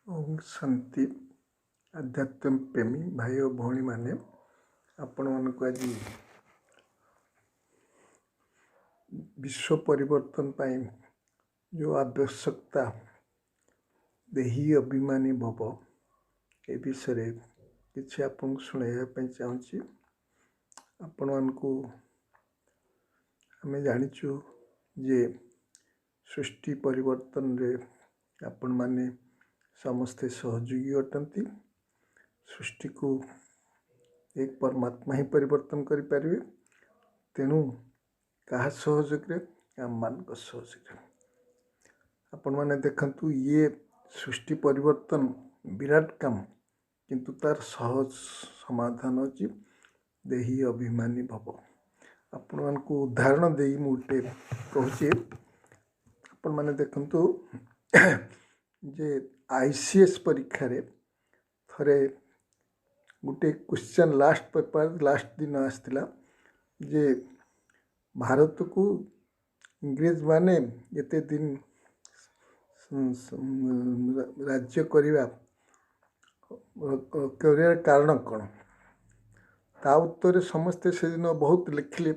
ओम शांति आध्यात्म प्रेमी भाई और भौणी माने आपण मानक आज विश्व परिवर्तन पाई जो आवश्यकता देही अभिमानी भव ए विषय किसी आपन शुणाइवाई चाहूँगी। आपण मानकु आमे जानिचु जे सृष्टि परिवर्तन रे आपण माने समस्ते सहयोगी अटंती। सृष्टि को एक परमात्मा ही परिवर्तन करें। तेणु क्या सहयोग आम मान सहयोग आपण मैंने देखु ये सृष्टि परिवर्तन विराट काम किंतु तार सहज समाधान अच्छी देही अभिमानी भव। आपण मान को उदाहरण दे मुझे कहूँ आपण मैंने देखु जे ICS परीक्षा रे थरे गोटे क्वेश्चन लास्ट पेपर लास्ट दिन आसला जे भारत को इंग्रेज माने एते दिन राज्य करने कारण कौन ता उत्तर समस्ते से दिन बहुत लिखिले।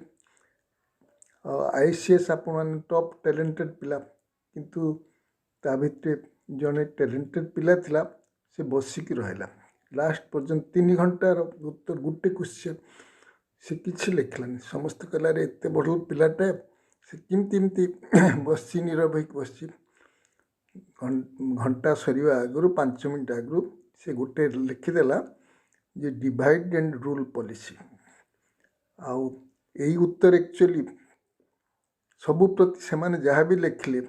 ICS आपण मैंने टॉप टैलेंटेड पिला किंतु ता भितर जड़े टैलेंटेड पिला थिला से बसिकी रहा लास्ट पर्यंत 3 घंटार उत्तर गोटे क्वेश्चन से किसी लिखलानी। समस्त कहला एत बड़ पिलाटा से किमती बसी नीरव बसी घंटा सरिया आगु 5 मिनट आगु से गोटे लिखिदेला जे डिवाइड एंड रूल पॉलिसी आउ यही उत्तर एक्चुअली सबु प्रति से माने जहाँ भी लिखले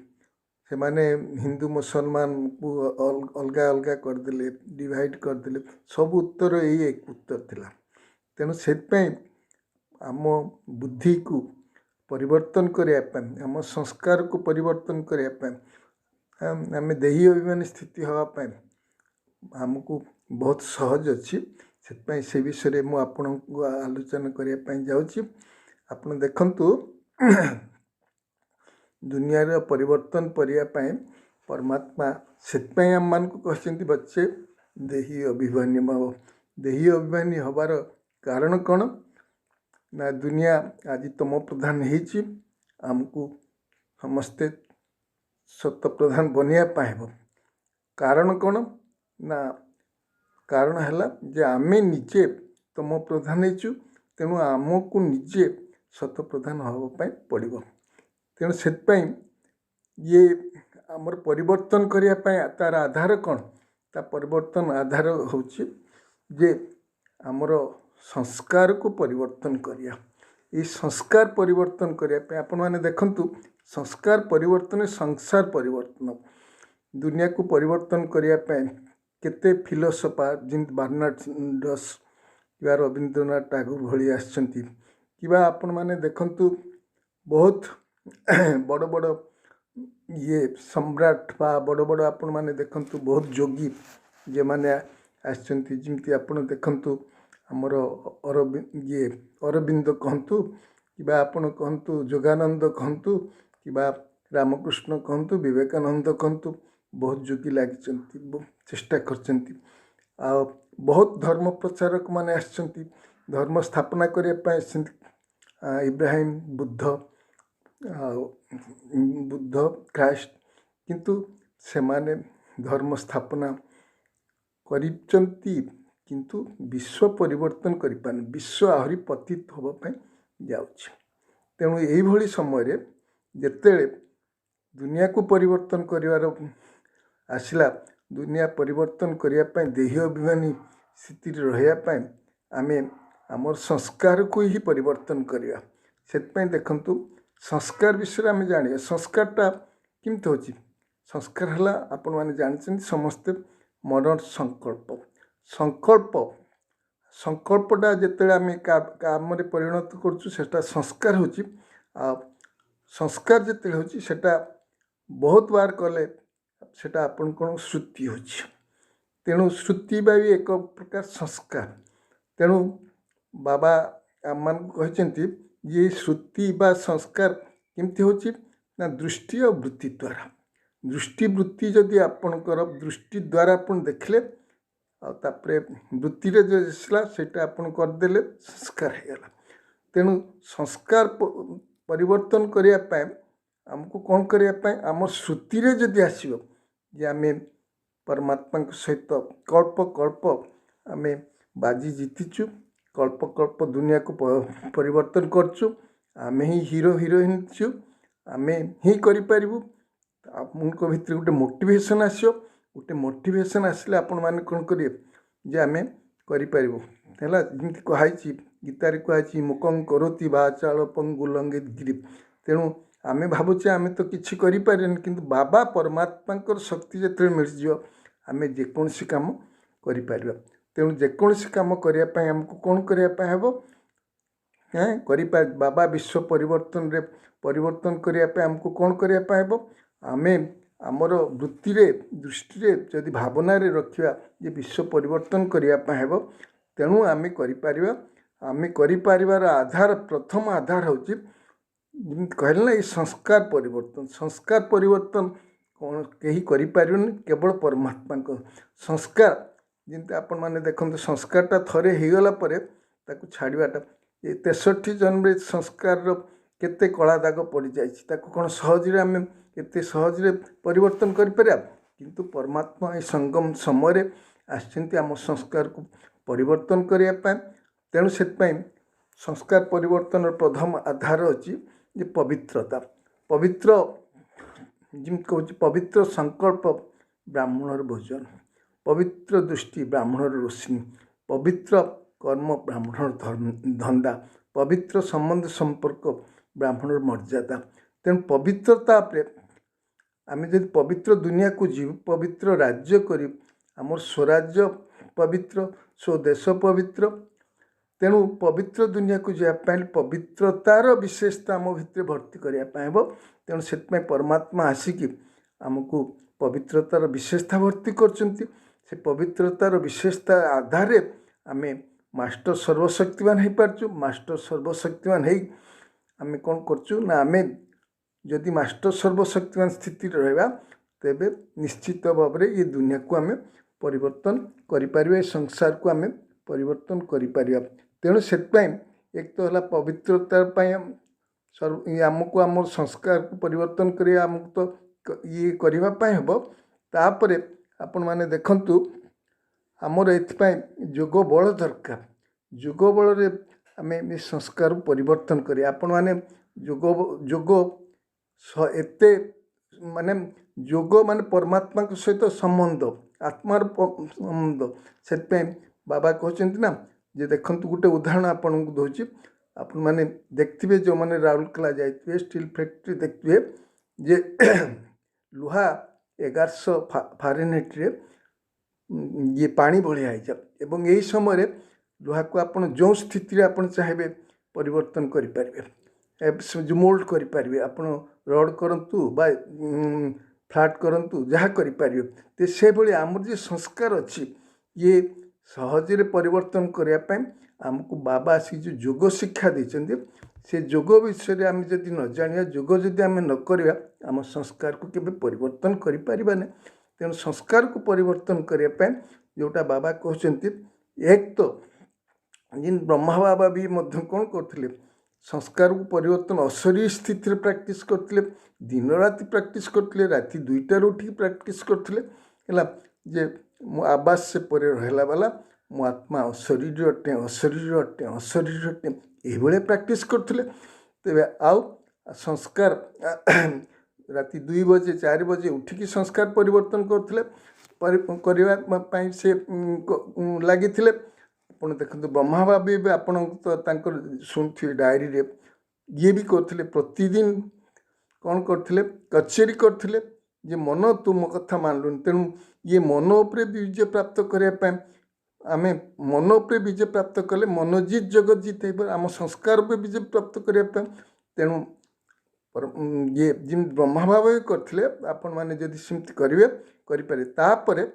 से माने हिंदू मुसलमान को अलग अलग करदे डिवाइड करदे सब उत्तर यही एक उत्तर थिला। तेणु से आम बुद्धि को परिवर्तन करने आम संस्कार को परिवर्तन करने आम देही अभिमानी स्थिति हाँपाई आमको बहुत सहज अच्छी से विषय मुझे आपण को आलोचना करने जाऊँगी। आपण देखंतु दुनिया रे परिवर्तन करने परमात्मा से आम मान को कहते बच्चे देही अभिमानी भाव। देही अभिमानी हबार कारण कौन ना दुनिया आज तम प्रधान होती आमको समस्ते सत प्रधान बनिया पाइब। कारण कौन ना कारण है जे आमे निजे तम प्रधान हो तेणु आमको निजे सत प्रधान हाँपाई पड़ो। तेणु से ये आमर परिवर्तन करने तार आधार कौन ता परिवर्तन आधार हूँ जे आमर संस्कार को परिवर्तन करिया। ये संस्कार परिवर्तन करने आपण मैंने देखंतु संस्कार परिवर्तन संसार परिवर्तन दुनिया को परिवर्तन करने केते फिलोसोफर जिन बर्नार्ड या रवींद्रनाथ टैगोर भली आसछंती किबा आपण मैंने देखंतु बहुत बड़ बड़ ये सम्राट बा बड़ बड़ आपण मैंने देखंतु बहुत जोगी जे माने आसछंती जिमती आपण देखंतु आमर अरविंद कहतु कि आपण कहतु जोगानंद कहतु कि रामकृष्ण कहतु विवेकानंद कहतु बहुत जोगी लगी चेष्टा करछंती। बहुत धर्म प्रचारक माने आसछंती धर्म स्थापना करने इब्राहिम बुद्ध ख्राइस्ट किंतु से माने धर्म स्थापना करिचंती किंतु विश्व परिवर्तन करिपान विश्व आहरी पतित होबाई जाउछि। तेणु यही भली समय जेते दुनिया को परिवर्तन करिवार आसला दुनिया परिवर्तन करने देही अभिमानी स्थिति रहियापाई आमे आमर संस्कार को ही परिवर्तन करिया। सेतपई देखंतु संस्कार विषय आम जानिया संस्कारटा किमती होची संस्कार है आपण मैंने जानते समस्ते मन संकल्प संकल्प संकल्पटा जिते आम काम परिणत करा संस्कार होची संस्कार जिते होची सेटा बहुत बार कले सेटा आपण कौन श्रुति होची। तेणु श्रुति भी एक प्रकार संस्कार। तेणु बाबा आम मान कहते ये श्रुति बा संस्कार केमती होची ना दृष्टि और वृत्ति द्वारा दृष्टिवृत्ति जदि आपणकर दृष्टि द्वारा आपण देखले तापरे वृत्ति रे जो दिसला सेटा आपण करदेले संस्कार होगला। तेणु संस्कार परिवर्तन करने आमको कौन करने आम श्रुति जदि आसो जे आम परमात्मा सहित कल्प कल्प आम बाजी जीतिचु, कल्प कल्प दुनिया को परिवर्तन करचु, आम ही हीरो हिरोइन छु, आम ही करूँ। आपको भितर गोटे मोटिवेशन आसो, गोटे मोटिवेशन आसले आपण मैंने कौन करेंगे जे आम करूँ है जमी कही गीतार कहुई मुकं करोति वाचाल पंगुलंगे गिरी। तेणु आमे भावुचे आमे तो किसी करें कि बाबा परमात्मा शक्ति जो मिल आमे जेकोसी काम कर। तेणु जेकोसी काम करने आमको कौन करने हम बाबा विश्व परिवर्तन रे परिवर्तन करने आमको कौन करने आमे आमर वृत्ति दृष्टि जदि भावना रखा जे विश्व परिवर्तन करने हम तेणु आमे करिपारिबा। आमे करिपारिबार आधार प्रथम आधार होची कहले ना ये संस्कार परिवर्तन। संस्कार परिवर्तन कौन कहीं करिपारिबनि केवल परमात्मा को संस्कार जिनते आपण माने देखते संस्कारटा थरे होगला ताकू छाड़ाटा ये 63 जन्म संस्कार केते कला दाग पड़ जाए कौन सहजरे आम केते सहजरे परिवर्तन करिपारिबा किंतु परमात्मा ये संगम समय आसछन्ति आम संस्कार को परिवर्तन करने। तेणु से संस्कार परिवर्तन प्रथम आधार अच्छी जे पवित्रता। पवित्र जिम कहूँ पवित्र संकल्प ब्राह्मणर भोजन, पवित्र दृष्टि ब्राह्मणर रोशनी, पवित्र कर्म ब्राह्मणर धंदा, पवित्र संबंध संपर्क ब्राह्मणर मर्यादा। तेणु पवित्रता आम जब पवित्र दुनिया को जीव पवित्र राज्य कर आमर स्वराज्य पवित्र स्वदेश पवित्र। तेणु पवित्र दुनिया को जावाई पवित्रतार विशेषता आम भितर भर्ती करने हम। तेणु से परमात्मा आसिकी आमको पवित्रतार विशेषता भर्ती कर पवित्रतार विशेषता आधार आम मास्टर सर्वशक्तिमान हो पार्चु। मास्टर सर्वशक्तिमान हो आम कौन करचु ना आम जदि मास्टर सर्वशक्तिमान स्थिति रहा तेबे निश्चित भाव में ये दुनिया को आम परिवर्तन करें, संसार को आम परिवर्तन करें। तेणु से एक तो है पवित्रता आमको आम संस्कार को परिवर्तन कर आमको तो ये करने हम। तापर आपण मैंने देखंतु आमर एथपाई जोग बल दरकार। जोग बल आम संस्कार परिवर्तन करें। आपण मैंने जोग एते माने जोग माने परमात्मा सहित संबंध आत्मार संबंध से बाबा कहते ना जे देखंतु गोटे उदाहरण आपन को दूची। आपण मैंने देखिए जो मैंने राउरकेला जाइए स्टील फैक्ट्री देखिए जे लुहा 1100 फारेनहाइट रे ये पानी भलिया एवं यही समय लुहा को आप जो स्थिति आप चाहिए परिवर्तन करें जो मोल्ड करें आप रड करूँ बा फ्लाट करूँ जहाँ करें तो से भाई आमर जो संस्कार अच्छी ये सहजरे परिवर्तन करने आमको बाबा आसिक जो जोग शिक्षा देते से जोग विषय आम जदि न जाना जोग जदि आम न करवा आम संस्कार को केवे परिवर्तन करें। तेणु संस्कार को परिवर्तन करने जोटा बाबा कहते एक तो जिन ब्रह्मा बाबा भी कौन करते संस्कार को परिवर्तन अशरीर स्थिति प्रैक्टिस करते दिन राति प्रैक्टिस करते राति 2टार उठ प्रैक्टिस करते जे मो आवास से परे रहला वाला मो आत्मा अशरीर अटे अशरीर अटे अशरीर अटे ये प्रैक्टिस करते तेरे आउ संस्कार राति 2 बजे 4 बजे उठिकी संस्कार परिवर्तन करने से लगी आप देखते ब्रह्मा बाबी भी आप शुणुवे डायरी रे ये भी करते प्रतिदिन कौन करते कचेरी करते जे मन तू मो कथा मानलुनि। तेणु ये मन उपरे विजय प्राप्त करने आम मन उपरे विजय प्राप्त कले मनोजित जगत जीत आम संस्कार उपरे विजय प्राप्त करने। तेणु ये जिन ब्रह्मा बाबा भी करते आपण मैंने जदि सेमती करेंगे करें तापर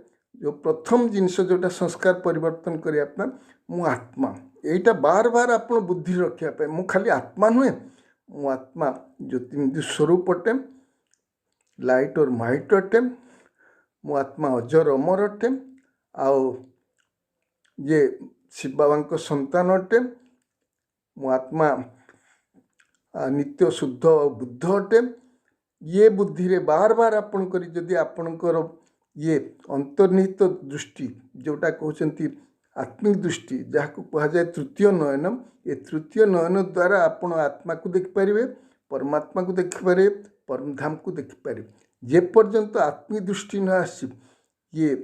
जो प्रथम जिनस जोटा संस्कार परिवर्तन करने मु आत्मा यहीटा बार बार आप बुद्धि रखापी मु खाली आत्मा नुहे मु आत्मा ज्योति स्वरूप अटे लाइट और माइट अटे मो आत्मा अजर अमर अटे आओ ये शिव बाबा को संतान अटे मो आत्मा नित्य शुद्ध बुद्ध अटे ये बुद्धि रे बार बार आपण करी जदि आपणकर ये अंतर्निहित दृष्टि जोटा कहते आत्मिक दृष्टि जहाँ को कहा जाए तृतीय नयन ये तृतीय नयन द्वारा आपण आत्मा को देखिपारे परमात्मा को देखिपारे परमधाम को देखिपारे जे पर्यंत आत्मिक दृष्टि न आसी ये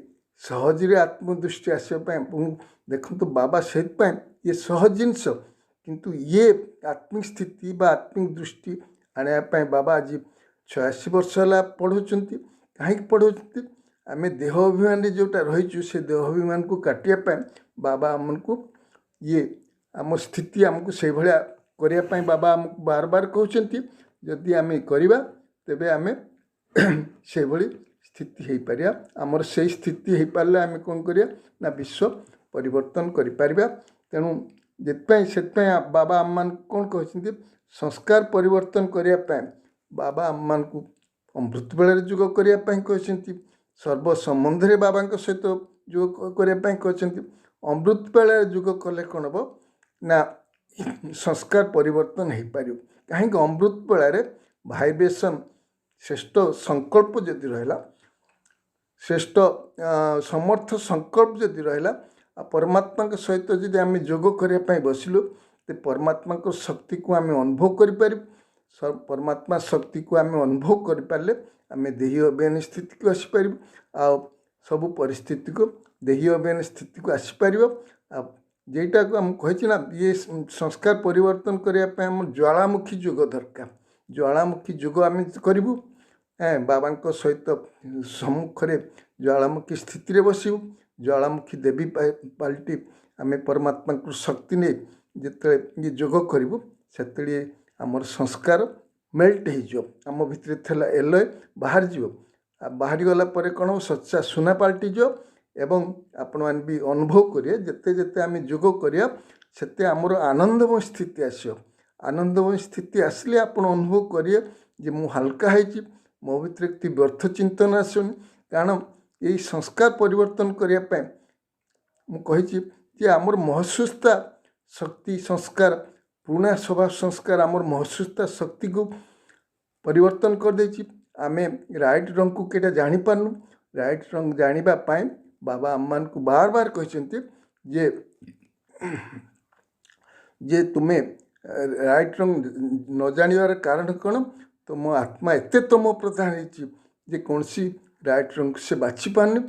सहजरे आत्मदृष्टि आसपा देखो बाबा से ये सहज जिनस किंतु ये आत्मिक स्थिति बा आत्मिक दृष्टि आने बाबा आज 86 वर्ष है पढ़ाऊँ कहीं पढ़ाऊँ आम देह अभिमान जोटा रहीचु से देह अभिमान को काटिया बाबा आमको ये आम स्थिति आमको से भाया करने बाबा आमको बार बार कहते जदि आम करवा तेबे आम से भली स्थिति हो पार आमर से स्थिति हो पारे आम कौन करिया ना विश्व परिवर्तन करिपारिबा तेणु से बाबा आम मान कौन कहते संस्कार परिवर्तन करने बाबा आम मान को अमृत बेल जोग करने कहते सर्व संबंध रे बाबा सहित जोग करने कहते अमृत बेल जोग कले कौन हम ना संस्कार परिवर्तन हो पार कहीं अमृत बेल भाइब्रेशन श्रेष्ठ संकल्प जदि रहा श्रेष्ठ समर्थ संकल्प जदि रहा परमात्मा सहित जदि आम जोग करने बसिलु तो परमात्मा शक्ति को आम अनुभव कर परमात्मा शक्ति को आम अनुभव कर आम देही अभियान स्थिति को आसीपर आ सबू परिस्थिति को देही अभियान स्थिति को आसीपर जेटा को आम कही ना ये संस्कार परिवर्तन करने आम ज्वालामुखी जोग दरकार ज्वालामुखी जोग आम करूँ बाबा सहित सम्मुखें ज्वालामुखी स्थिति बसबू ज्वालामुखी देवी पाल्टी आम परमात्मा को शक्ति नहीं जिते ये जोग करूँ से आमर संस्कार मेल्ट हो आम भितर थला एलय बाहर जीव बाहरी गला पर कौन हो सच्चा सुना पाल्टी जो एवं आपण मैंने भी अनुभव करिए जिते जिते आम जोग करिया सेते आमर आनंदमय स्थिति आसो आनंदमय स्थिति आसले आपण अनुभव करिए जे मु हल्का है मो भितर एक व्यर्थ चिंतन आसुनी कारण यही संस्कार परिवर्तन करने मुझे आमर महसूसता शक्ति संस्कार पुराना स्वभाव संस्कार आमर महसूसता शक्ति को परिवर्तन कर देछि आमे राइट रंग को केटा जानी पारनु राइट रंग जानिबा बाबा आम को बार बार कहते जे जे तुम्हें राइट रंग न जानिबार कारण कौन तो मो आत्मा एते तम प्रधान है कौन सी राइट रंग से बाछि पारनी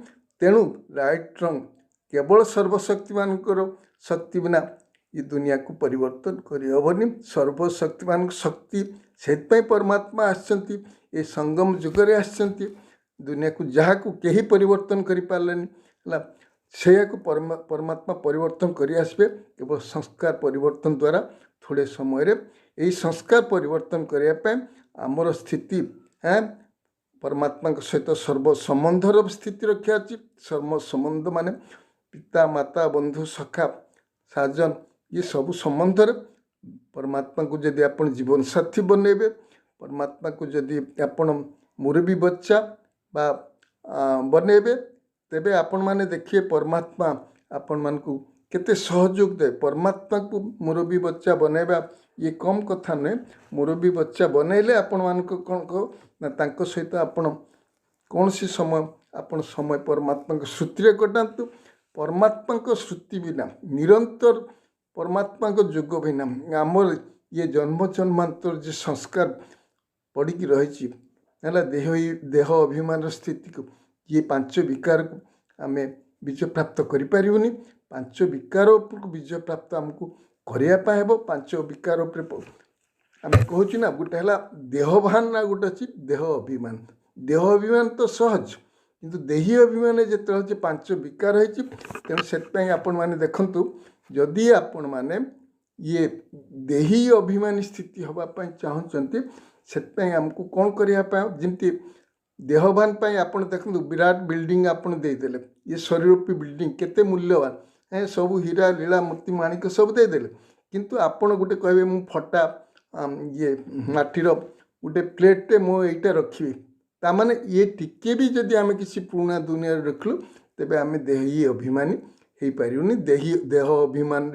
तेणु राइट रंग केवल सर्वशक्तिमान शक्ति बिना ये दुनिया को परिवर्तन करहबनी सर्वशक्तिमान शक्ति से परमात्मा आसचंती ये संगम जुगरे आसचंती दुनिया को जहाँ को कहीं परिवर्तन कर पार्लेनी से परमात्मा परिवर्तन कर आसबे केवल संस्कार परिवर्तन द्वारा थोड़े समय रे यही संस्कार परिवर्तन करने आमर स्थिति है परमात्मा सहित सर्व संबंधर स्थिति रखा सर्व संबंध माने पिता माता बंधु सखा साजन ये सब संबंध परमात्मा को जदि आप जीवन साथी बनइबे परमात्मा को जदि आपण मुरबी बच्चा बा बनइबे तेबे आपण माने देखिए परमात्मा आपण मान को केते सहयोग दे परमात्मा को मुरबी बच्चा बनइबा ये कम कथा नुहे मुरबी बच्चा बनइले आपण मान को कौन कहो ना तांको सहित आपण कौन सी समय आपण समय परमात्मा को श्रुति कटातु परमात्मा को श्रुति बिना निरंतर परमात्मा को जोग बिना आमर ये जन्म जन्मांतर जो संस्कार पड़ी रही देह अभिमान स्थिति को ये पांच विकार को आम विजय प्राप्त करें पांच विकार को विजय प्राप्त आमको करने हेब पांच विकार आम कहूँ ना गोटे है देहभान ना गोटे अच्छी देह अभिमान तो सहज किंतु देही अभिमान जो पांच विकार है तेणु से आपण मैंने देखु जदि आपण मैंने ये देही अभिमानी स्थिति होगापाई चाहते से आमको कौन करमती देहभान आप देखो विराट बिल्डिंग आपड़ देदेले ये शरीरूपी बिल्डिंग केते मूल्यवान सब हीरा लीला मोती माणिक सब देदेले किंतु आपण गोटे कहे फटा ये माटीर गोटे प्लेटे मो यहीटा रखी तामाने ये टिके भी जदि आम किसी पुराना दुनिया रखलु तेबे आम देही अभिमानी हो पारूनी देह अभिमान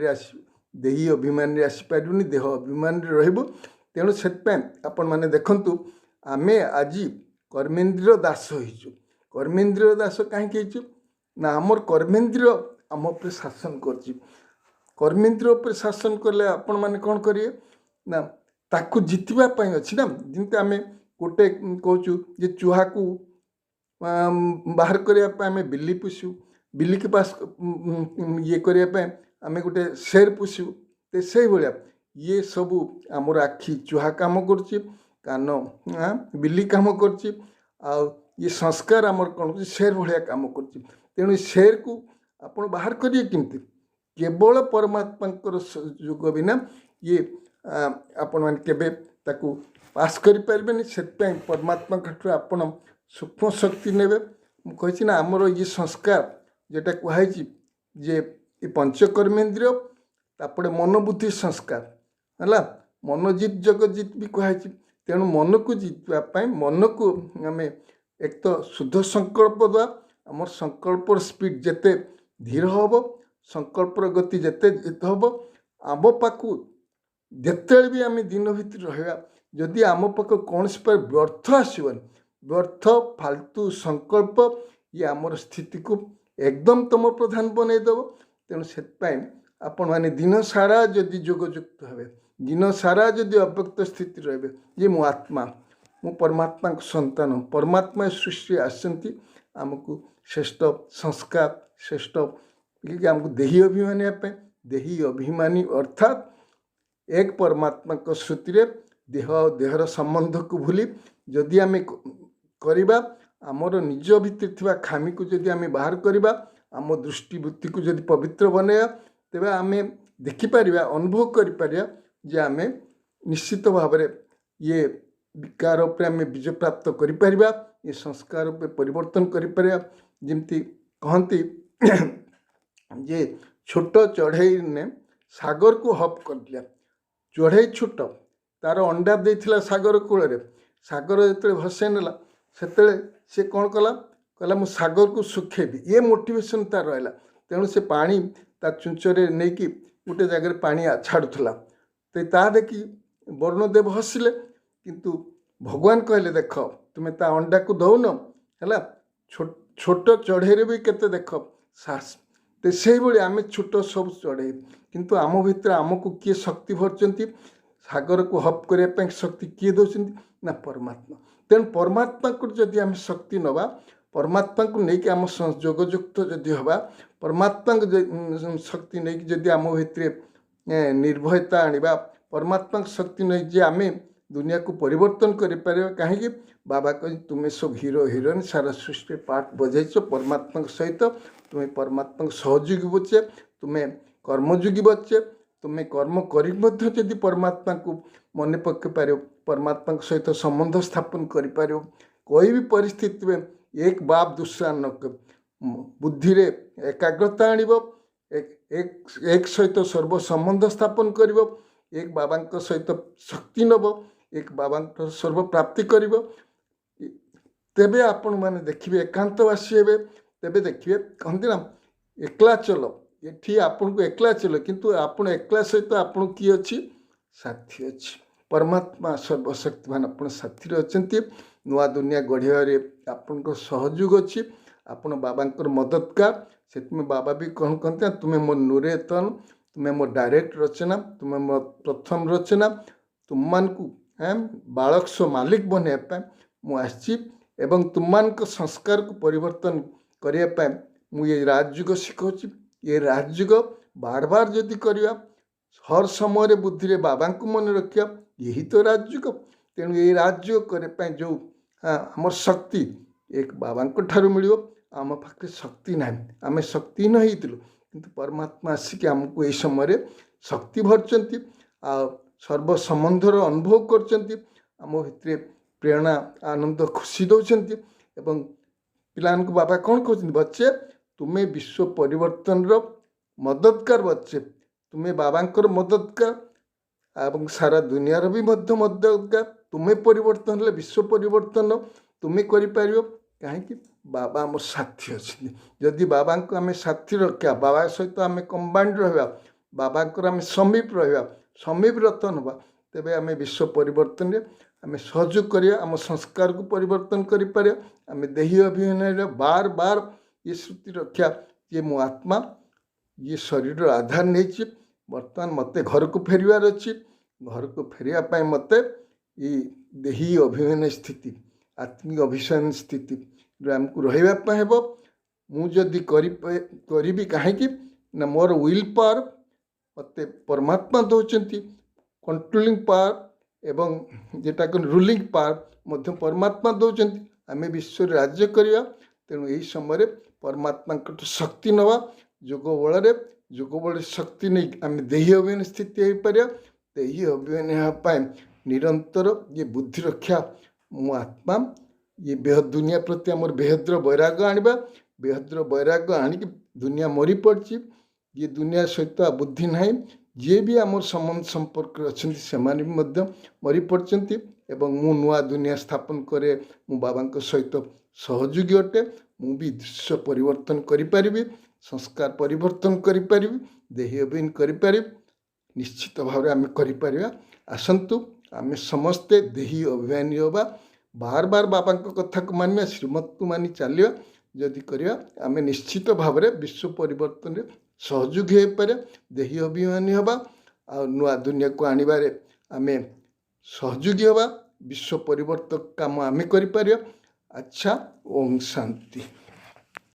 देही अभिमान आसीपारूनी देह अभिमान रहिबो। तेणु से आपण मैंने देखंतु आमे आज कर्मेन्द्रिय दास होइछु। कर्मेन्द्रिय दास कहीं ना आमर कर्मेन्द्रिय आम उपर शासन करछि। कर्मेन्द्रिय उपर शासन कले आपण मैंने कौन करिए ना ताकू जितवा पाई अच्छी ना जमी आम गोटे कहूँ जे चूहा को बाहर करने आम बिल्ली पोषु बिल्ली के पास ये करने आम गोटे शेर पोषु तो से भाया ये सबू आमर आखि चूहा कम कर कान बिल्ली कम कर ये संस्कार आमर कौन कर शेर भाया कम कर। तेणु शेर को आप बाहर करिए केमती केवल परमात्मा जुग बिना ये आपण मैंने केबे ताकू पास करें से परमात्मा ठार आपण सूक्ष्म शक्ति ने मुझे ना आमर ये संस्कार जेटा कहुई जे ये पंचकर्मेन्द्रिय तापड़े मनोबुद्धि संस्कार है मनोजित जगजित भी कहुई। तेणु मन को जीतवाई मन को आम एक तो शुद्ध संकल्प द्वा आम संकल्प स्पीड जेते धीर हम संकल्पर गति जेते हम आम पाखु जिते भी आम दिन भितर रहा जदि आम पाख कौन पर व्यर्थ आसवन व्यर्थ फालतू संकल्प ये आमर स्थिति को एकदम तम प्रधान बनईदेव। तेणु से आपण मैंने दिन सारा जदि जोगयुक्त हे दिन सारा जदि अव्यक्त स्थिति रे ये मो आत्मा मो परमात्मा संतान परमात्मा सृष्टि आसती आमको श्रेष्ठ संस्कार श्रेष्ठ आमको देही अभिमानी देही अभिमानी अर्थात एक परमात्मा को श्रुति रे देहर संबंध को भूली जदि आम करवा आमर निज भितर थिबा खामी को जदि आम बाहर करवा आम दृष्टिवृत्ति को जदि पवित्र बनैया तेबे आम देखिपर अनुभव करिपारिया जे आम निश्चित भाव में ये विकार उपर आम विजय प्राप्त करिपारिबा ये संस्कार उपर परिवर्तन करिपारिया। जेमती कहती जे छोट चढ़ई ने सागर को हप कर दिया चढ़ई छोट तार अंडा देथिला सागर कूल सागर जो भसई नेला से कौन कला कहला मु सागर को सुखेबी ये मोटिवेशन तार रहा। तेणु से पानी ता चुंचरे नहीं कि गोटे जगह पानी छाड़ूला तो ता देखी वर्णदेव हसिले किंतु भगवान कहले देख तुम्हें ता अंडा को दौन है छोट चढ़ई भी केते देख साहस तो से भाई आम छोट सब चढ़ई किंतु आम भितर आमको किए शक्ति भरचंती सागर को हप करने शक्ति किए दौरान ना परमात्मा। तेणु परमात्मा को जदि आम शक्ति नवा परमात्मा को लेकिन आम जोगयुक्त जदि हवा परमात्मा को शक्ति नहीं जदि आम भितर निर्भयता आनिबा परमात्मा शक्ति नहीं जे आम दुनिया को परिवर्तन करें कहीं बाबा कह तुम्हें सब हीरो हिरोइन सारा सृष्टि पार्ट बजाइच परमात्मा सहित तुम्हें परमात्मा सहयोगी बचे तुम्हें कर्मयोगी बचे तुम्हें कर्म करी परमात्मा को मन पके पार परमात्मा सहित संबंध स्थापन कर कोई भी परिस्थिति में एक बाप दूसरा न बुद्धि रे एकाग्रता आनिब एक सहित सर्व संबंध स्थापन कर एक बाबा सहित शक्ति नब एक बाबा सर्व प्राप्ति कर तेबे आपण मैंने देखिए एकांतवासी हे तेबे देखिए कहते ना एकला चलो ये आपन को एकला चलो किंतु आपण एकला सहित आपन किए अच्छी साथी अच्छी परमात्मा सर्वशक्तिमान आपण साथी अच्छा नुआ दुनिया गढ़िया आपण को सहयोग अच्छी आपण बाबांकर मददगार से बाबा भी कौन कहते तुम्हें मो नूरेतन तुम्हें मो डायरेक्ट रचना तुम्हें मो प्रथम रचना तुम मान को बालक सो मालिक बनवाई मुझे एवं तुम मान संस्कार को परिवर्तन करने मुझे राजयुग शिखाऊँ ये राजयुग बार बार जदि करवा हर समय बुद्धि रे बाबा को मन रखा यही तो राजयुग। तेणु ये राजयुग करने जो आमर शक्ति एक बाबा ठारू मिल आम पाखे शक्ति ना आम शक्तिहीन होइतिलु किंतु परमात्मा आसिक आमको ये समय शक्ति भरचंती आ सर्व संबंधर अनुभव करचंती आम भितर प्रेरणा आनंद खुशी दौरान एवं पिला बाबा कौन कहते बच्चे तुम्हें विश्व परिवर्तन मददगार बच्चे तुम्हें बाबांकर मददगार एवं सारा दुनियार भी मददगार तुम्हें परिवर्तन है विश्व परिवर्तन ତୁମେ କରିପାରିବ। କାହିଁକି? ବାବା ଆମ ସାଥୀ ଅଛନ୍ତି। ଯଦି ବାବାଙ୍କୁ ଆମେ ସାଥୀ ରଖିବା, ବାବା ସହିତ ଆମେ କମ୍ବାଇଣ୍ଡ ରହିବା, ବାବାଙ୍କର ଆମେ ସମୀପରତ ନେବା, ତେବେ ଆମେ ବିଶ୍ୱ ପରିବର୍ତ୍ତନରେ ଆମେ ସହଯୋଗ କରିବା, ଆମ ସଂସ୍କାରକୁ ପରିବର୍ତ୍ତନ କରିପାରିବା। ଆମେ ଦେହୀ ଅଭିମାନରେ ବାର ବାର ଏ ସ୍ମୃତି ରଖିବା ଯେ ମୁଁ ଆତ୍ମା, ଇଏ ଶରୀରର ଆଧାର ନେଇଛି, ବର୍ତ୍ତମାନ ମୋତେ ଘରକୁ ଫେରିବାର ଅଛି। ଘରକୁ ଫେରିବା ପାଇଁ ମୋତେ ଏଇ ଦେହୀ ଅଭିମାନ ସ୍ଥିତି, ଆତ୍ମିକ ଅଭିମାନ ସ୍ଥିତିରେ ଆମକୁ ରହିବା ପାଇଁ ହେବ। ମୁଁ ଯଦି କରିବି କାହିଁକି ନା ମୋର ୱିଲ୍ ପାୱାର ମୋତେ ପରମାତ୍ମା ଦେଉଛନ୍ତି, କଣ୍ଟ୍ରୋଲିଂ ପାୱାର ଏବଂ ଯେଟାକୁ ରୁଲିଂ ପାୱାର ମଧ୍ୟ ପରମାତ୍ମା ଦେଉଛନ୍ତି। ଆମେ ବିଶ୍ୱରେ ରାଜ୍ୟ କରିବା। ତେଣୁ ଏହି ସମୟରେ ପରମାତ୍ମାଙ୍କଠୁ ଶକ୍ତି ନେବା। ଯୋଗ ବଳରେ ଶକ୍ତି ନେଇ ଆମେ ଦେହୀ ଅଭିମାନ ସ୍ଥିତି ହେଇପାରିବା। ଦେହୀ ଅଭିମାନ ହେବା ପାଇଁ ନିରନ୍ତର ଇଏ ବୁଦ୍ଧି ରକ୍ଷା, ମୁଁ ଆତ୍ମା, ଇଏ ବେହଦ ଦୁନିଆ ପ୍ରତି ଆମର ବେହଦର ବୈରାଗ୍ୟ ଆଣିବା। ବେହଦର ବୈରାଗ୍ୟ ଆଣିକି ଦୁନିଆ ମରିପଡ଼ିଛି, ଇଏ ଦୁନିଆ ସହିତ ବୁଦ୍ଧି ନାହିଁ। ଯିଏ ବି ଆମର ସମ୍ବନ୍ଧ ସମ୍ପର୍କରେ ଅଛନ୍ତି ସେମାନେ ବି ମଧ୍ୟ ମରିପଡ଼ିଛନ୍ତି ଏବଂ ମୁଁ ନୂଆ ଦୁନିଆ ସ୍ଥାପନ କରେ। ମୁଁ ବାବାଙ୍କ ସହିତ ସହଯୋଗୀ ଅଟେ। ମୁଁ ବି ଦୃଶ୍ୟ ପରିବର୍ତ୍ତନ କରିପାରିବି, ସଂସ୍କାର ପରିବର୍ତ୍ତନ କରିପାରିବି, ଦେହୀ ଅଭିମାନ କରିପାରିବି। ନିଶ୍ଚିତ ଭାବରେ ଆମେ କରିପାରିବା। ଆସନ୍ତୁ ଆମେ ସମସ୍ତେ ଦେହୀ ଅଭିମାନୀ ହେବା। ବାର ବାବାଙ୍କ କଥାକୁ ମାନିବା, ଶ୍ରୀମତକୁ ମାନି ଚାଲିବା। ଯଦି କରିବା ଆମେ ନିଶ୍ଚିତ ଭାବରେ ବିଶ୍ୱ ପରିବର୍ତ୍ତନରେ ସହଯୋଗୀ ହୋଇପାରିବା, ଦେହୀ ଅଭିମାନୀ ହେବା, ଆଉ ନୂଆ ଦୁନିଆକୁ ଆଣିବାରେ ଆମେ ସହଯୋଗୀ ହେବା। ବିଶ୍ୱ ପରିବର୍ତ୍ତନ କାମ ଆମେ କରିପାରିବା। ଆଚ୍ଛା, ଓମ୍ ଶାନ୍ତି।